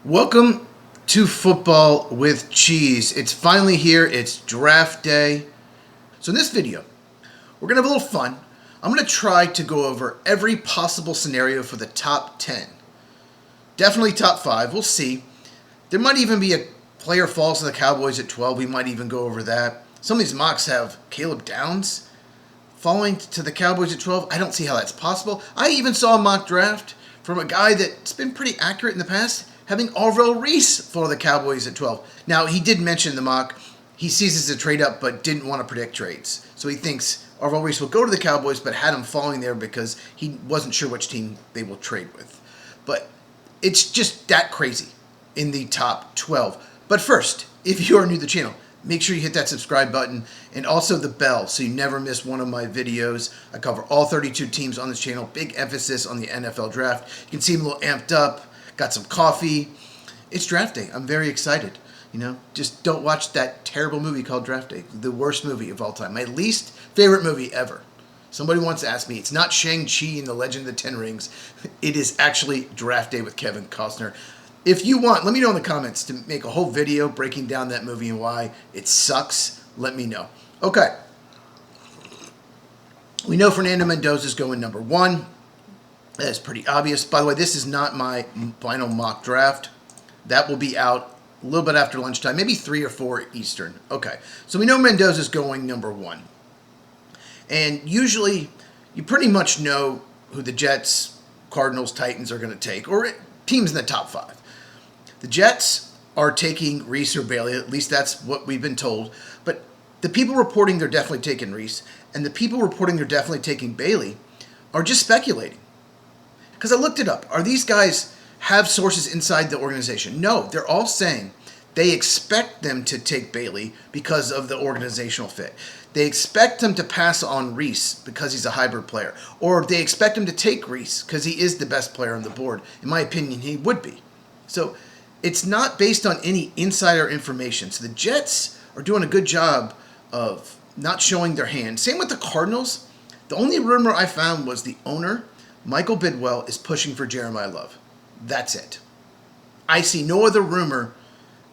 Welcome to Football with Cheese. It's finally here. It's draft day. So in this video, we're going to have a little fun. I'm going to try to go over every possible scenario for the top 10. Definitely top 5. We'll see. There might even be a player falls to the Cowboys at 12. We might even go over that. Some of these mocks have Caleb Downs falling to the Cowboys at 12. I don't see how that's possible. I even saw a mock draft from a guy that's been pretty accurate in the past, having Orville Reese fall to the Cowboys at 12. Now, he did mention in the mock he sees this as a trade up, but didn't want to predict trades. So he thinks Orville Reese will go to the Cowboys, but had him falling there because he wasn't sure which team they will trade with. But it's just that crazy in the top 12. But first, if you are new to the channel, make sure you hit that subscribe button and also the bell so you never miss one of my videos. I cover all 32 teams on this channel. Big emphasis on the NFL draft. You can see I'm a little amped up. Got some coffee. It's draft day. I'm very excited. Just don't watch that terrible movie called Draft Day. The worst movie of all time. My least favorite movie ever. Somebody once asked me, it's not Shang-Chi and the Legend of the Ten Rings. It is actually Draft Day with Kevin Costner. If you want, let me know in the comments to make a whole video breaking down that movie and why it sucks. Let me know. Okay. We know Fernando Mendoza is going number 1. That is pretty obvious. By the way, this is not my final mock draft. That will be out a little bit after lunchtime, maybe 3 or 4 Eastern. Okay, so we know Mendoza is going number 1. And usually, you pretty much know who the Jets, Cardinals, Titans are going to take, or teams in the top 5. The Jets are taking Reese or Bailey, at least that's what we've been told. But the people reporting they're definitely taking Reese, and the people reporting they're definitely taking Bailey, are just speculating. Because I looked it up. Are these guys have sources inside the organization? No, they're all saying they expect them to take Bailey because of the organizational fit. They expect him to pass on Reese because he's a hybrid player. Or they expect him to take Reese because he is the best player on the board. In my opinion, he would be. So it's not based on any insider information. So the Jets are doing a good job of not showing their hand. Same with the Cardinals. The only rumor I found was the owner, Michael Bidwell, is pushing for Jeremiah Love. That's it. I see no other rumor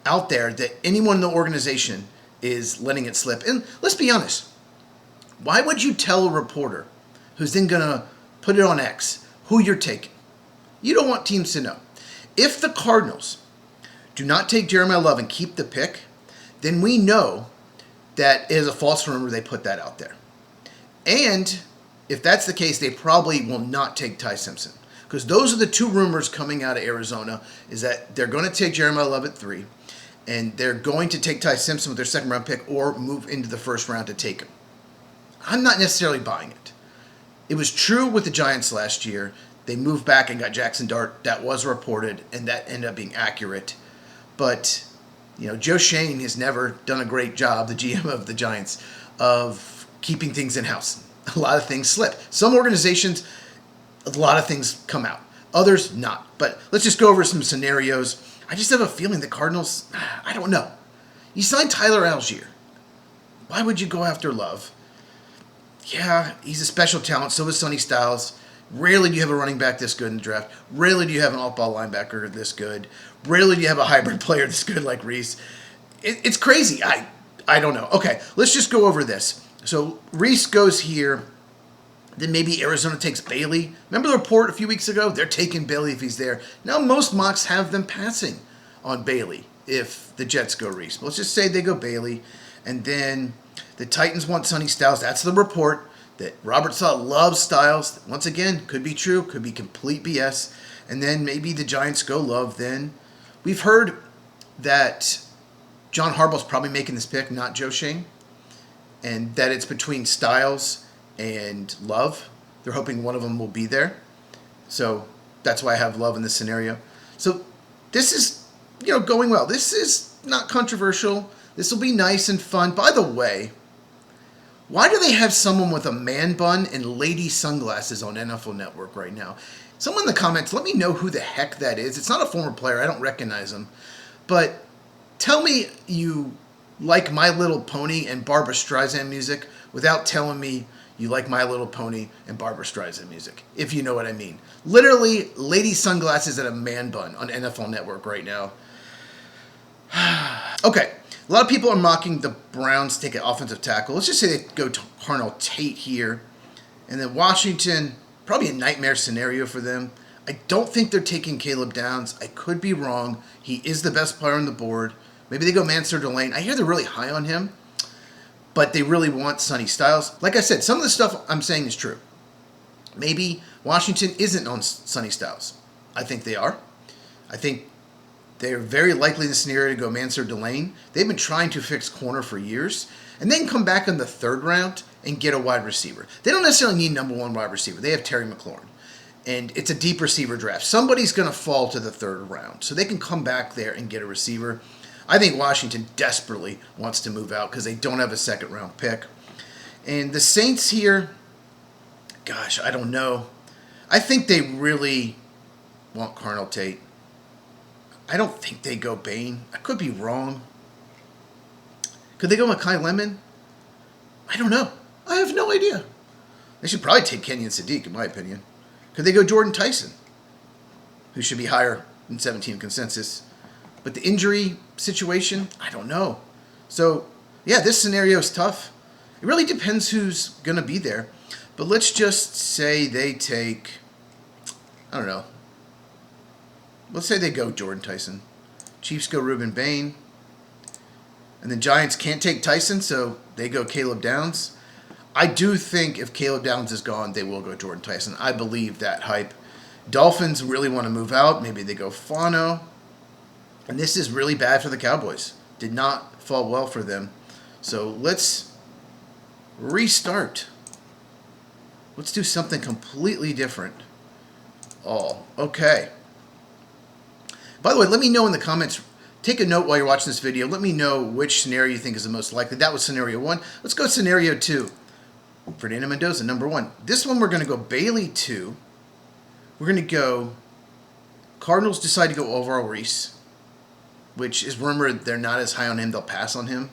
out there that anyone in the organization is letting it slip. And let's be honest. Why would you tell a reporter who's then going to put it on X who you're taking? You don't want teams to know. If the Cardinals do not take Jeremiah Love and keep the pick, then we know that it is a false rumor they put that out there. And if that's the case, they probably will not take Ty Simpson. Because those are the 2 rumors coming out of Arizona, is that they're going to take Jeremiah Love at 3, and they're going to take Ty Simpson with their second-round pick or move into the first round to take him. I'm not necessarily buying it. It was true with the Giants last year. They moved back and got Jackson Dart. That was reported, and that ended up being accurate. But, Joe Schoen has never done a great job, the GM of the Giants, of keeping things in-house. A lot of things slip. Some organizations, a lot of things come out. Others, not. But let's just go over some scenarios. I just have a feeling the Cardinals, I don't know. You signed Tyler Algier. Why would you go after Love? Yeah, he's a special talent. So is Sonny Styles. Rarely do you have a running back this good in the draft. Rarely do you have an off-ball linebacker this good. Rarely do you have a hybrid player this good like Reese. It's crazy. I don't know. Okay, let's just go over this. So Reese goes here. Then maybe Arizona takes Bailey. Remember the report a few weeks ago? They're taking Bailey if he's there. Now most mocks have them passing on Bailey if the Jets go Reese. But let's just say they go Bailey. And then the Titans want Sonny Styles. That's the report that Robert Saleh loves Styles. Once again, could be true. Could be complete BS. And then maybe the Giants go Love then. We've heard that John Harbaugh's probably making this pick, not Joe Schoen. And that it's between Styles and Love. They're hoping one of them will be there. So that's why I have Love in this scenario. So this is, going well. This is not controversial. This will be nice and fun. By the way, why do they have someone with a man bun and lady sunglasses on NFL Network right now? Someone in the comments, let me know who the heck that is. It's not a former player. I don't recognize him. But tell me you like My Little Pony and Barbra Streisand music without telling me you like My Little Pony and Barbra Streisand music, if you know what I mean. Literally, lady sunglasses and a man bun on NFL Network right now. Okay, a lot of people are mocking the Browns to take an offensive tackle. Let's just say they go to Carnell Tate here. And then Washington, probably a nightmare scenario for them. I don't think they're taking Caleb Downs. I could be wrong. He is the best player on the board. Maybe they go Mansour Delane. I hear they're really high on him, but they really want Sonny Styles. Like I said, some of the stuff I'm saying is true. Maybe Washington isn't on Sonny Styles. I think they are. I think they're very likely in the scenario to go Mansour Delane. They've been trying to fix corner for years, and then come back in the third round and get a wide receiver. They don't necessarily need number one wide receiver. They have Terry McLaurin. And it's a deep receiver draft. Somebody's going to fall to the third round. So they can come back there and get a receiver. I think Washington desperately wants to move out because they don't have a second round pick. And the Saints here, gosh, I don't know. I think they really want Carnell Tate. I don't think they go Bain. I could be wrong. Could they go Makai Lemon? I don't know. I have no idea. They should probably take Kenyon Sadiq, in my opinion. Could they go Jordan Tyson, who should be higher than 17 consensus? But the injury situation, I don't know. So, yeah, this scenario is tough. It really depends who's going to be there. But let's just say they take, I don't know. Let's say they go Jordan Tyson. Chiefs go Ruben Bain. And the Giants can't take Tyson, so they go Caleb Downs. I do think if Caleb Downs is gone, they will go Jordan Tyson. I believe that hype. Dolphins really want to move out. Maybe they go Fano. And this is really bad for the Cowboys. Did not fall well for them. So let's restart. Let's do something completely different. Oh, okay. By the way, let me know in the comments. Take a note while you're watching this video. Let me know which scenario you think is the most likely. That was scenario 1. Let's go scenario 2. Fernando Mendoza, number 1. This one we're going to go Bailey 2. We're going to go Cardinals decide to go overall Reese, which is rumored they're not as high on him. They'll pass on him.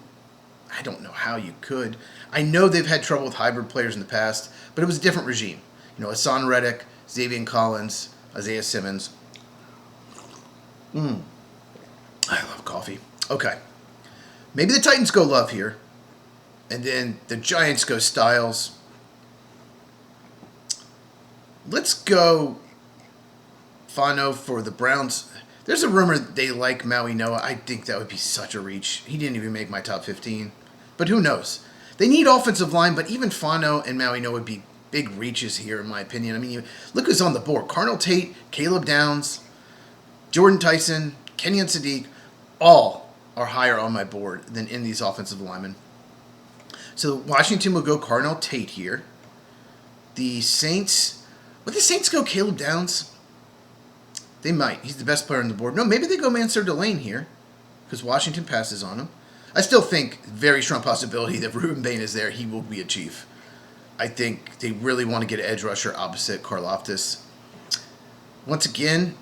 I don't know how you could. I know they've had trouble with hybrid players in the past, but it was a different regime. You know, Hassan Reddick, Xavier Collins, Isaiah Simmons. I love coffee. Okay. Maybe the Titans go Love here. And then the Giants go Styles. Let's go Fano for the Browns. There's a rumor that they like Maui Noah. I think that would be such a reach. He didn't even make my top 15. But who knows? They need offensive line, but even Fano and Maui Noah would be big reaches here, in my opinion. I mean, look who's on the board. Carnell Tate, Caleb Downs, Jordan Tyson, Kenyon Sadiq, all are higher on my board than in these offensive linemen. So Washington will go Carnell Tate here. The Saints, would the Saints go Caleb Downs? They might. He's the best player on the board. No, maybe they go Mansour Delane here because Washington passes on him. I still think very strong possibility that Ruben Bain is there. He will be a Chief. I think they really want to get an edge rusher opposite Karlaftis. Once again,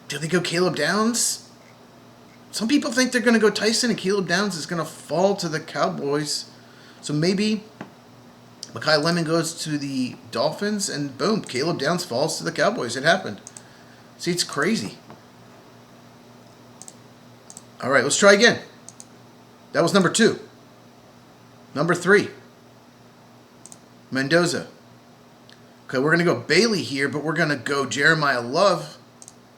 do they go Caleb Downs? Some people think they're going to go Tyson and Caleb Downs is going to fall to the Cowboys. So maybe Makai Lemon goes to the Dolphins and boom, Caleb Downs falls to the Cowboys. It happened. See, it's crazy. All right, let's try again. That was number 2. Number 3. Mendoza. Okay, we're going to go Bailey here, but we're going to go Jeremiah Love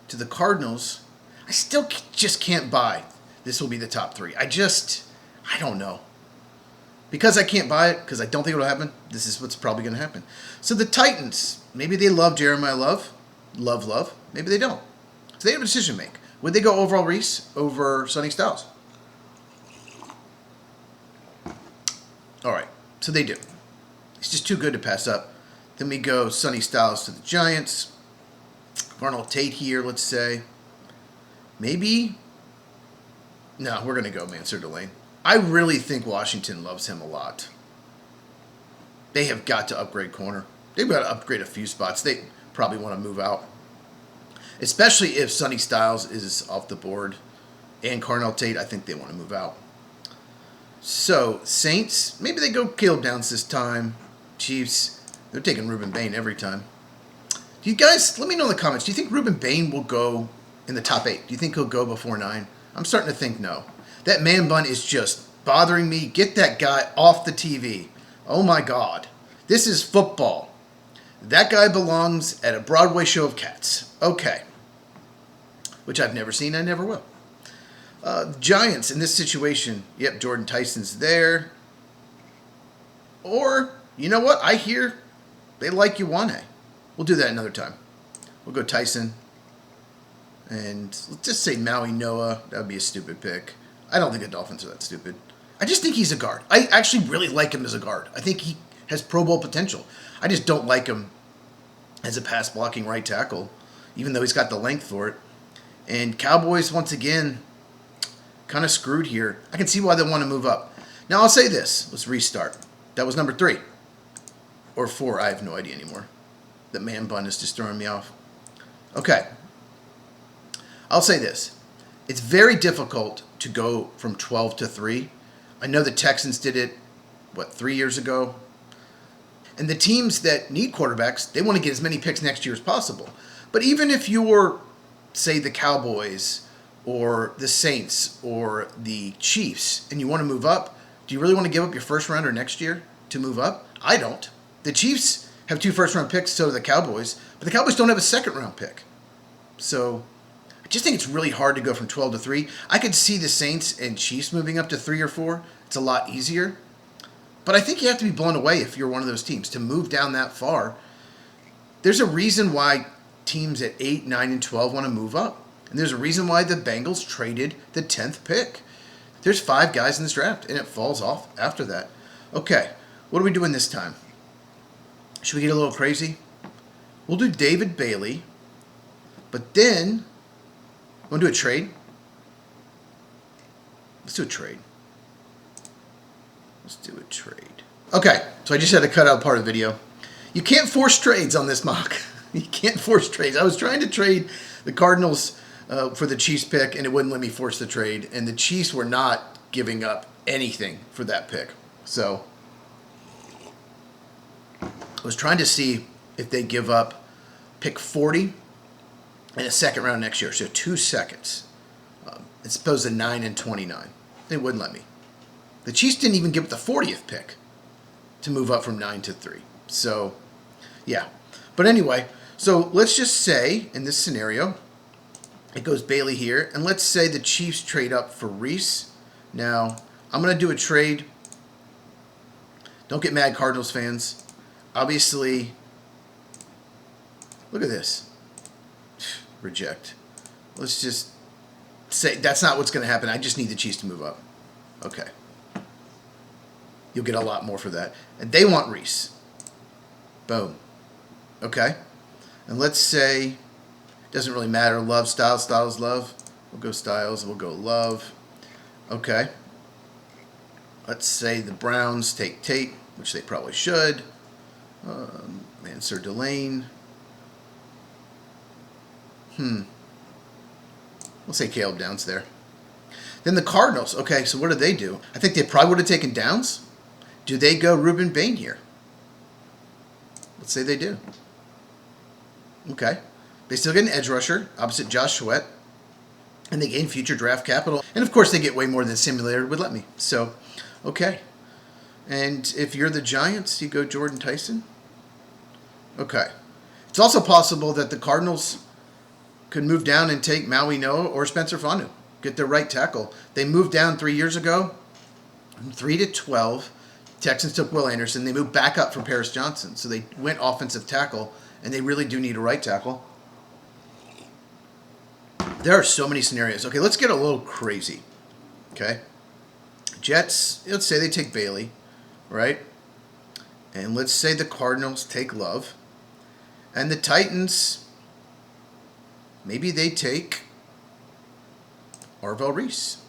to the Cardinals. I still just can't buy this will be the top 3. I don't know. Because I can't buy it, because I don't think it will happen, this is what's probably going to happen. So the Titans, maybe they love Jeremiah Love. Love. Maybe they don't. So they have a decision to make. Would they go overall Reese over Sonny Styles? All right, so they do. It's just too good to pass up. Then we go Sonny Styles to the Giants. Carnell Tate here, let's say. Maybe. No, we're going to go Mansour Delane. I really think Washington loves him a lot. They have got to upgrade corner. They've got to upgrade a few spots. They probably want to move out. Especially if Sonny Styles is off the board and Carnell Tate, I think they want to move out. So, Saints, maybe they go Caleb Downs this time. Chiefs, They're taking Ruben Bain every time. Do you guys, let me know in the comments, do you think Ruben Bain will go in the top 8? Do you think he'll go before 9? I'm starting to think no. That man bun is just bothering me. Get that guy off the TV. Oh my God. This is football. That guy belongs at a Broadway show of cats. Okay. Which I've never seen, I never will. Giants in this situation. Yep, Jordan Tyson's there. Or, you know what? I hear they like Ioane. We'll do that another time. We'll go Tyson. And let's just say Maui Noah. That would be a stupid pick. I don't think the Dolphins are that stupid. I just think he's a guard. I actually really like him as a guard. I think he has Pro Bowl potential. I just don't like him as a pass blocking right tackle, even though he's got the length for it. And Cowboys, once again, kind of screwed here. I can see why they want to move up. Now, I'll say this. Let's restart. That was number 3. Or 4. I have no idea anymore. The man bun is just throwing me off. Okay. I'll say this. It's very difficult to go from 12 to 3. I know the Texans did it, 3 years ago? And the teams that need quarterbacks, they want to get as many picks next year as possible. But even if you're, say, the Cowboys or the Saints or the Chiefs, and you want to move up, do you really want to give up your first rounder next year to move up? I don't. The Chiefs have 2 first-round picks, so do the Cowboys, but the Cowboys don't have a second-round pick. So I just think it's really hard to go from 12 to 3. I could see the Saints and Chiefs moving up to 3 or 4. It's a lot easier. But I think you have to be blown away if you're one of those teams to move down that far. There's a reason why teams at 8, 9, and 12 want to move up. And there's a reason why the Bengals traded the 10th pick. There's 5 guys in this draft, and it falls off after that. Okay, what are we doing this time? Should we get a little crazy? We'll do David Bailey, but then, want to do a trade? Let's do a trade. Let's do a trade. Okay, so I just had to cut out part of the video. You can't force trades on this mock. You can't force trades. I was trying to trade the Cardinals for the Chiefs pick, and it wouldn't let me force the trade. And the Chiefs were not giving up anything for that pick. So I was trying to see if they give up pick 40 and a second round next year. So 2 seconds. It's supposed to 9 and 29. They wouldn't let me. The Chiefs didn't even give up the 40th pick to move up from 9 to 3. So, yeah. But anyway, so let's just say in this scenario, it goes Bailey here. And let's say the Chiefs trade up for Reese. Now, I'm going to do a trade. Don't get mad, Cardinals fans. Obviously, look at this. Reject. Let's just say that's not what's going to happen. I just need the Chiefs to move up. Okay. You'll get a lot more for that. And they want Reese. Boom. Okay. And let's say, doesn't really matter. Love, Styles, Styles, Love. We'll go Styles. We'll go Love. Okay. Let's say the Browns take Tate, which they probably should. Sir Delane. We'll say Caleb Downs there. Then the Cardinals. Okay, so what do they do? I think they probably would have taken Downs. Do they go Ruben Bain here? Let's say they do. Okay. They still get an edge rusher opposite Josh Sweat. And they gain future draft capital. And, of course, they get way more than the simulator would let me. So, okay. And if you're the Giants, you go Jordan Tyson. Okay. It's also possible that the Cardinals could move down and take Maui Noah or Spencer Fanu. Get their right tackle. They moved down 3 years ago, from 3 to 12. Texans took Will Anderson. They moved back up for Paris Johnson. So they went offensive tackle, and they really do need a right tackle. There are so many scenarios. Okay, let's get a little crazy. Okay. Jets, let's say they take Bailey, right? And let's say the Cardinals take Love. And the Titans, maybe they take Arvell Reese.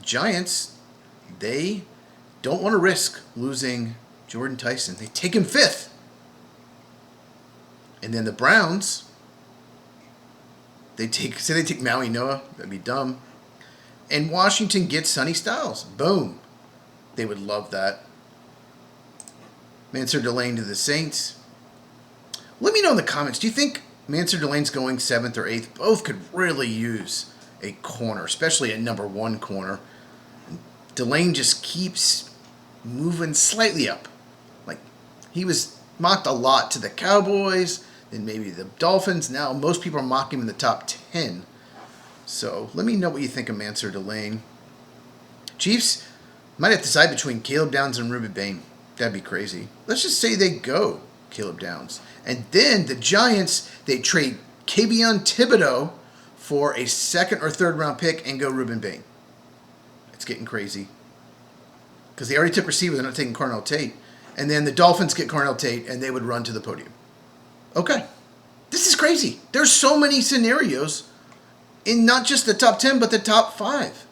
Giants, they don't want to risk losing Jordan Tyson. They take him 5th. And then the Browns, they take Maui Noah. That'd be dumb. And Washington gets Sonny Styles. Boom. They would love that. Mansour Delane to the Saints. Let me know in the comments. Do you think Mansour Delane's going 7th or 8th? Both could really use a corner, especially a number 1 corner. Delane just keeps moving slightly up. Like, he was mocked a lot to the Cowboys, then maybe the Dolphins. Now most people are mocking him in the top 10. So let me know what you think of Mansour Delane. Chiefs might have to decide between Caleb Downs and Ruben Bain. That'd be crazy. Let's just say they go Caleb Downs. And then the Giants, they trade Kayvon Thibodeaux for a 2nd or 3rd round pick and go Ruben Bain. It's getting crazy. Because they already took receiver, they're not taking Carnell Tate. And then the Dolphins get Carnell Tate and they would run to the podium. Okay. This is crazy. There's so many scenarios in not just the top 10, but the top 5.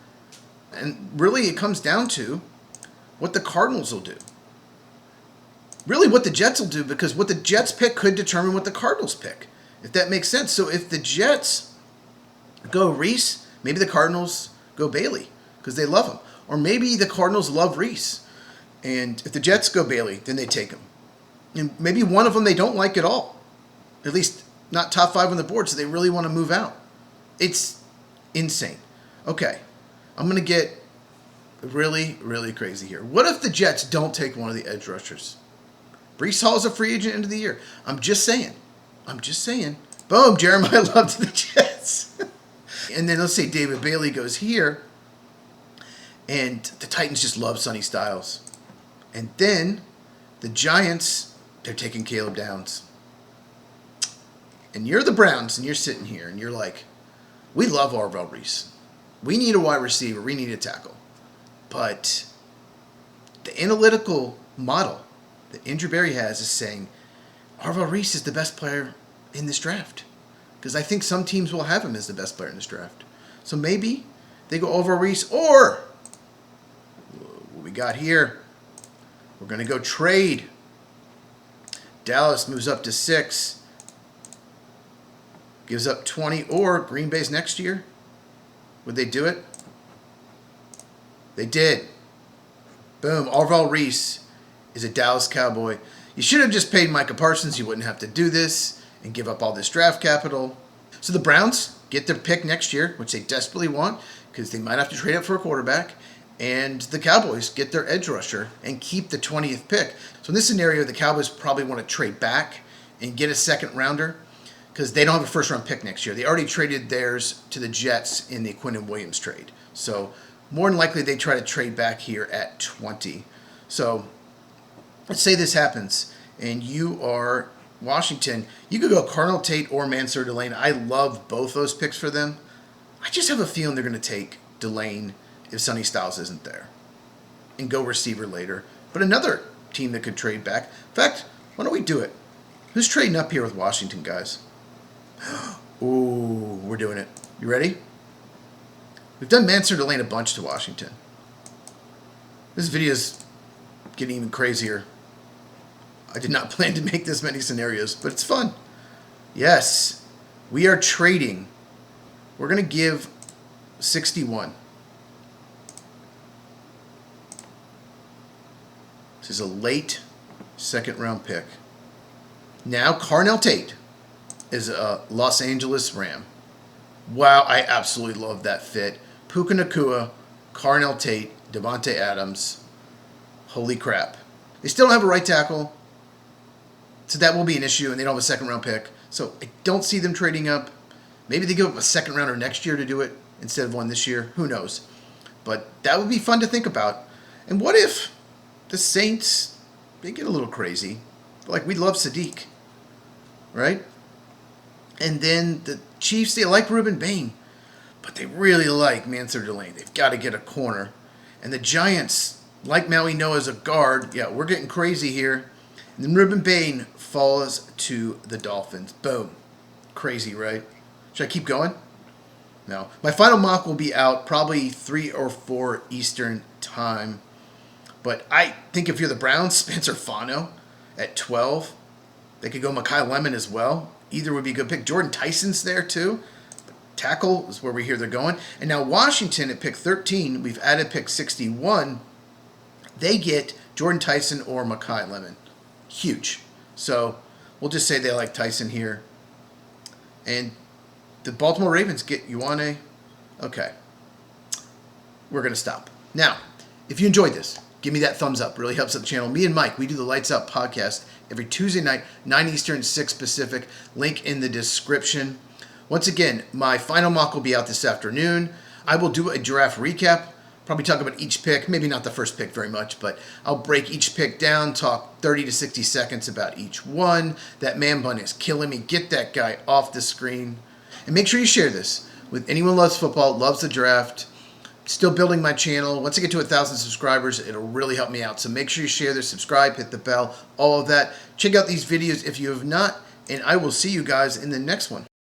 And really it comes down to what the Cardinals will do. Really what the Jets will do, because what the Jets pick could determine what the Cardinals pick, if that makes sense. So if the Jets go Reese, maybe the Cardinals go Bailey because they love him. Or maybe the Cardinals love Reese. And if the Jets go Bailey, then they take him. And maybe one of them they don't like at all. At least not top 5 on the board, so they really want to move out. It's insane. Okay, I'm going to get really, really crazy here. What if the Jets don't take one of the edge rushers? Breece Hall is a free agent end of the year. I'm just saying. Boom, Jeremiah Love to the Jets. And then let's say David Bailey goes here, and the Titans just love Sonny Styles. And then the Giants, they're taking Caleb Downs. And you're the Browns, and you're sitting here, and you're like, we love Arvell Reese. We need a wide receiver. We need a tackle. But the analytical model that Andrew Berry has is saying Arvell Reese is the best player in this draft. Because I think some teams will have him as the best player in this draft. So maybe they go Arvell Reese, or what we got here, we're going to go trade. Dallas moves up to 6. Gives up 20, or Green Bay's next year. Would they do it? They did. Boom. Arvell Reese is a Dallas Cowboy. You should have just paid Micah Parsons. You wouldn't have to do this and give up all this draft capital. So the Browns get their pick next year, which they desperately want because they might have to trade up for a quarterback. And the Cowboys get their edge rusher and keep the 20th pick. So in this scenario, the Cowboys probably want to trade back and get a 2nd rounder because they don't have a 1st round pick next year. They already traded theirs to the Jets in the Quinnen Williams trade. So more than likely they try to trade back here at 20. So let's say this happens and you are Washington. You could go Carnell Tate or Mansour Delane. I love both those picks for them. I just have a feeling they're going to take Delane if Sonny Styles isn't there and go receiver later. But another team that could trade back. In fact, why don't we do it? Who's trading up here with Washington, guys? Ooh, we're doing it. You ready? We've done Mansour Delane a bunch to Washington. This video's getting even crazier. I did not plan to make this many scenarios, but it's fun. Yes, we are trading. We're going to give 61. This is a late 2nd round pick. Now Carnell Tate is a Los Angeles Ram. Wow, I absolutely love that fit. Puka Nacua, Carnell Tate, Devontae Adams. Holy crap. They still don't have a right tackle, so that will be an issue, and they don't have a 2nd round pick. So I don't see them trading up. Maybe they give up a 2nd rounder next year to do it instead of one this year. Who knows? But that would be fun to think about. And what if the Saints, they get a little crazy? Like, we love Sadiq, right? And then the Chiefs, they like Ruben Bain, but they really like Mansour Delane. They've got to get a corner. And the Giants like Maui Noah as a guard. Yeah, we're getting crazy here. And then Ruben Bain falls to the Dolphins. Boom. Crazy, right? Should I keep going? No. My final mock will be out probably 3 or 4 Eastern time. But I think if you're the Browns, Spencer Fano at 12. They could go Makai Lemon as well. Either would be a good pick. Jordan Tyson's there too. Tackle is where we hear they're going. And now Washington at pick 13, we've added pick 61. They get Jordan Tyson or Makai Lemon. huge. So we'll just say they like Tyson here. And the Baltimore Ravens get Ioane. Okay. We're going to stop. Now, if you enjoyed this, give me that thumbs up. Really helps out the channel. Me and Mike, we do the Lights Out podcast every Tuesday night, 9 Eastern, 6 Pacific. Link in the description. Once again, my final mock will be out this afternoon. I will do a draft recap. Probably talk about each pick. Maybe not the first pick very much, but I'll break each pick down, talk 30 to 60 seconds about each one. That man bun is killing me. Get that guy off the screen. And make sure you share this with anyone who loves football, loves the draft. Still building my channel. Once I get to 1,000 subscribers, it'll really help me out. So make sure you share this, subscribe, hit the bell, all of that. Check out these videos if you have not, and I will see you guys in the next one.